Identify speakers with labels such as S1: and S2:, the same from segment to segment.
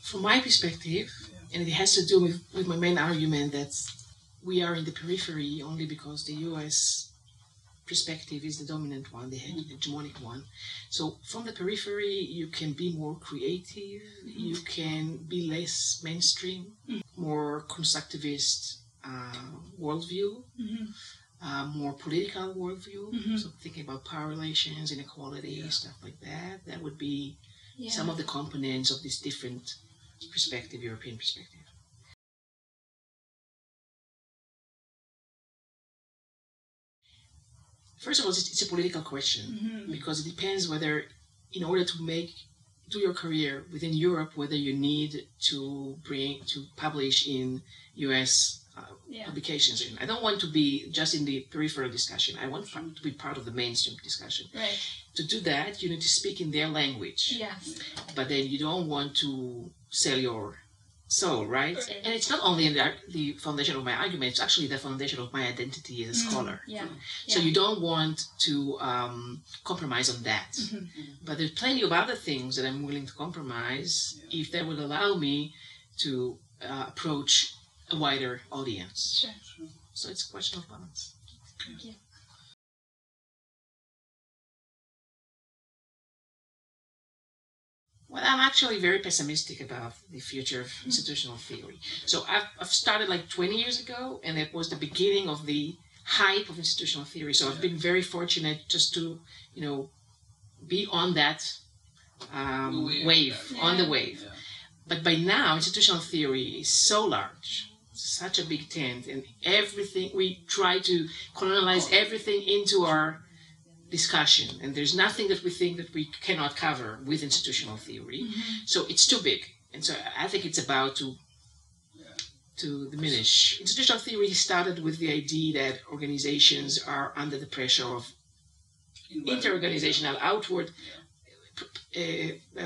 S1: from my perspective, and it has to do with my main argument that we are in the periphery only because the US perspective is the dominant one, the hegemonic one. So from the periphery, you can be more creative, you can be less mainstream, more constructivist worldview, more political worldview. So thinking about power relations, inequality, stuff like that. That would be some of the components of this different perspective, European perspective. First of all, it's a political question because it depends whether, in order to do your career within Europe, whether you need to publish in U.S. Publications. And I don't want to be just in the peripheral discussion. I want to be part of the mainstream discussion.
S2: Right.
S1: To do that, you need to speak in their language.
S2: Yes.
S1: But then you don't want to sell your soul, right? And it's not only the foundation of my argument, it's actually the foundation of my identity as a scholar. So you don't want to compromise on that. But there's plenty of other things that I'm willing to compromise if that will allow me to approach a wider audience.
S2: Sure.
S1: So it's a question of balance.
S2: Thank you.
S1: Well, I'm actually very pessimistic about the future of institutional theory. So I've started like 20 years ago, and it was the beginning of the hype of institutional theory. So I've been very fortunate just to, be on that wave, on the wave. But by now, institutional theory is so large, such a big tent, and everything, we try to colonize everything into our discussion, and there's nothing that we think that we cannot cover with institutional theory. So it's too big, and so I think it's about to diminish. Institutional theory started with the idea that organizations are under the pressure of inter-organizational outward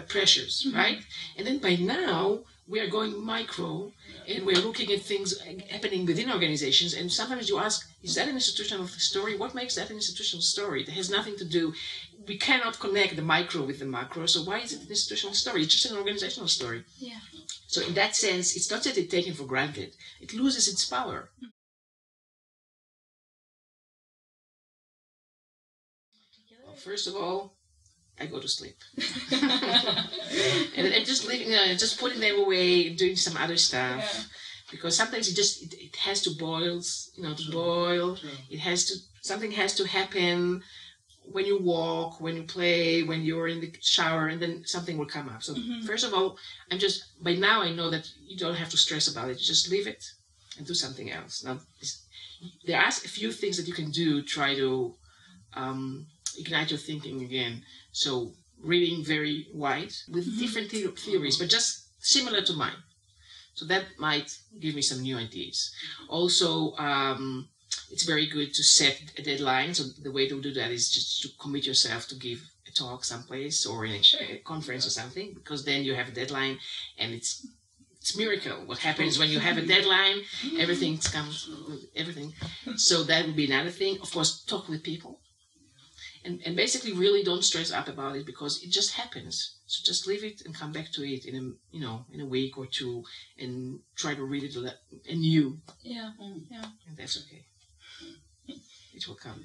S1: pressures, right? And then by now we are going micro, and we're looking at things happening within organizations, and sometimes you ask, is that an institutional story? What makes that an institutional story? It has nothing to do, we cannot connect the micro with the macro, so why is it an institutional story? It's just an organizational story. So in that sense, it's not that it's taken for granted. It loses its power. Well, first of all, I go to sleep. and just leaving, just putting them away, doing some other stuff. Because sometimes it has to boil, to boil. It has to, something has to happen when you walk, when you play, when you're in the shower, and then something will come up. So first of all, by now I know that you don't have to stress about it. Just leave it and do something else. Now, there are a few things that you can do, try to ignite your thinking again. So reading very wide with different theories, but just similar to mine. So that might give me some new ideas. Also, it's very good to set a deadline. So the way to do that is just to commit yourself to give a talk someplace or in a conference or something, because then you have a deadline, and it's miracle what happens when you have a deadline. Everything comes with everything. So that would be another thing. Of course, talk with people. And basically really don't stress up about it, because it just happens. So just leave it and come back to it in a week or two, and try to read it anew. And that's okay. It will come.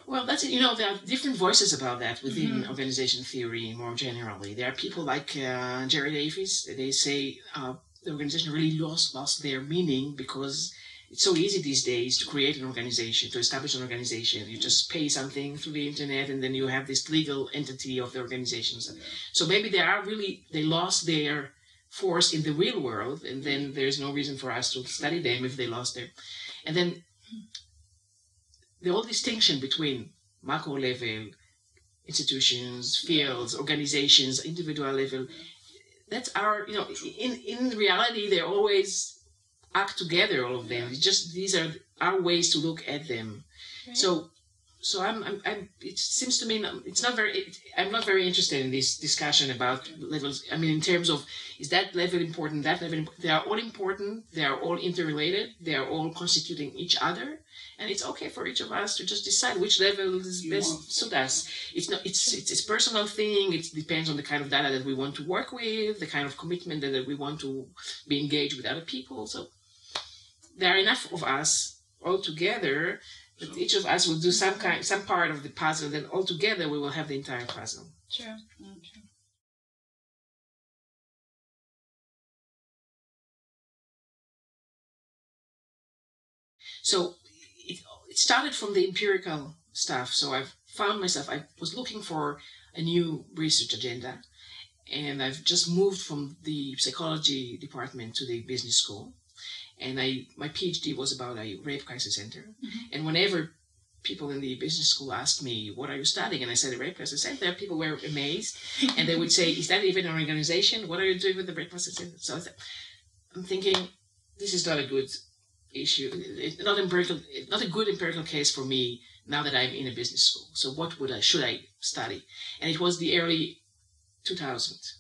S1: Well, that's it. There are different voices about that within organization theory more generally. There are people like Jerry Davis. They say the organization really lost their meaning because it's so easy these days to create an organization, to establish an organization. You just pay something through the internet, and then you have this legal entity of the organizations. So maybe they lost their force in the real world, and then there's no reason for us to study them if they lost their. And then the whole distinction between macro level, institutions, fields, organizations, individual level, that's our, in reality, they always act together, all of them. It's just, these are our ways to look at them. Right. So it seems to me, I'm not very interested in this discussion about levels. I mean, in terms of, is that level important, that level important? They are all important, they are all interrelated, they are all constituting each other. And it's okay for each of us to just decide which level is best suit us. It's not. It's a personal thing. It depends on the kind of data that we want to work with, the kind of commitment that we want to be engaged with other people. So there are enough of us all together that each of us will do some part of the puzzle. Then all together we will have the entire puzzle.
S2: Sure.
S1: So it started from the empirical stuff. So I've found myself, I was looking for a new research agenda, and I've just moved from the psychology department to the business school. And my Ph.D. was about a rape crisis center. And whenever people in the business school asked me, what are you studying? And I said, a rape crisis center, people were amazed. And they would say, is that even an organization? What are you doing with the rape crisis center? So I'm thinking, this is not a good issue, not a good empirical case for me now that I'm in a business school. So what should I study? And it was the early 2000s.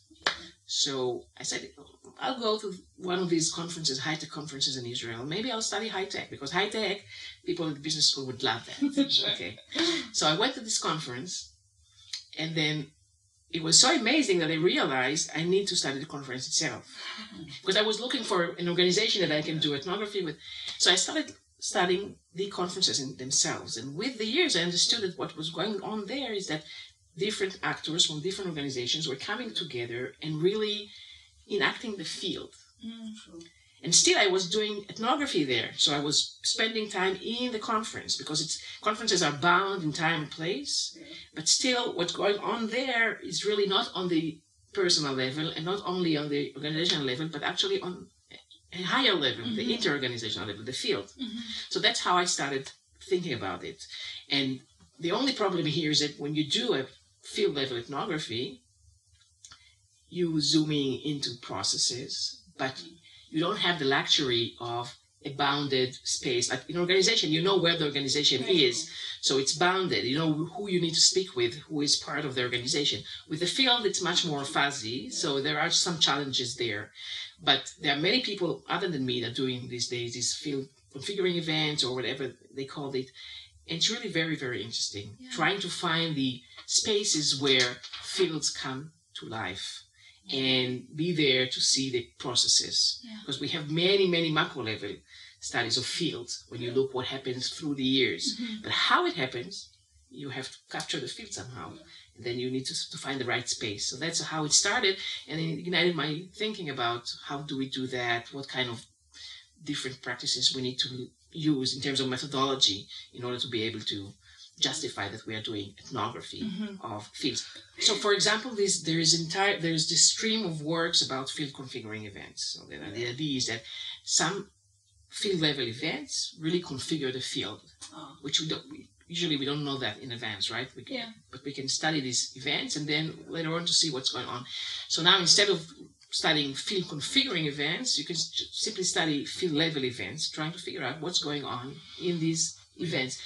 S1: So I said, I'll go to one of these conferences, high-tech conferences in Israel. Maybe I'll study high-tech, because high-tech, people in the business school would love that. Sure. Okay. So I went to this conference, and then it was so amazing that I realized I need to study the conference itself. Because I was looking for an organization that I can do ethnography with. So I started studying the conferences in themselves. And with the years, I understood that what was going on there is that different actors from different organizations were coming together and really enacting the field. Sure. And still I was doing ethnography there. So I was spending time in the conference, because conferences are bound in time and place. Yeah. But still what's going on there is really not on the personal level, and not only on the organizational level, but actually on a higher level, the inter-organizational level, the field. So that's how I started thinking about it. And the only problem here is that when you do a field level ethnography, you zooming into processes, but you don't have the luxury of a bounded space. Like in organization, you know where the organization is, so it's bounded. You know who you need to speak with, who is part of the organization. With the field, it's much more fuzzy, so there are some challenges there. But there are many people other than me that are doing these days these field configuring events, or whatever they called it. And it's really very, very interesting, trying to find the spaces where fields come to life. And be there to see the processes. Because we have many, many macro level studies of fields when you look what happens through the years. But how it happens, you have to capture the field somehow. And then you need to find the right space. So that's how it started. And it ignited my thinking about how do we do that, what kind of different practices we need to use in terms of methodology in order to be able to justify that we are doing ethnography of fields. So, for example, there's this stream of works about field configuring events. So the idea is that some field level events really configure the field, which usually we don't know that in advance, right? But we can study these events and then later on to see what's going on. So now instead of studying field configuring events, you can simply study field level events, trying to figure out what's going on in these events.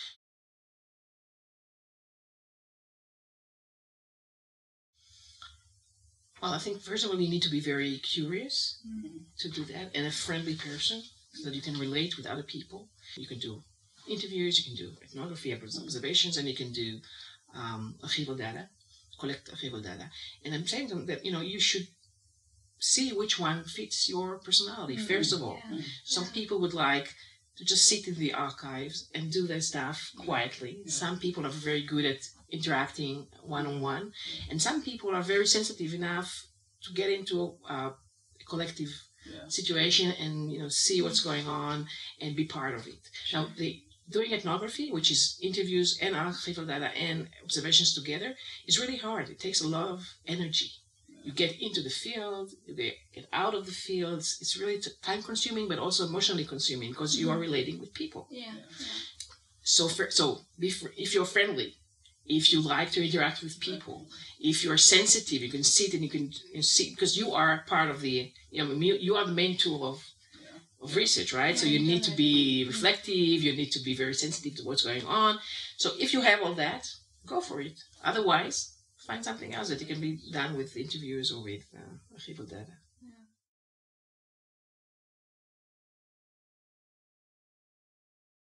S1: Well, I think first of all you need to be very curious to do that, and a friendly person so that you can relate with other people. You can do interviews, you can do ethnography, observations, and you can do archival data, collect archival data. And I'm saying to them that you should see which one fits your personality. First of all, some people would like to just sit in the archives and do their stuff quietly. Some people are very good at interacting one-on-one, and some people are very sensitive enough to get into a collective situation and see what's going on and be part of it. Now, doing ethnography, which is interviews and archival data and observations together, is really hard. It takes a lot of energy. You get into the field, you get out of the fields. It's really time-consuming, but also emotionally consuming because you are relating with people. So if you're friendly, if you like to interact with people, if you're sensitive, you can sit and you can see, because you are part of the, you are the main tool of research, right? So you need to be reflective, you need to be very sensitive to what's going on. So if you have all that, go for it. Otherwise, find something else that you can be done with interviews or with archival data.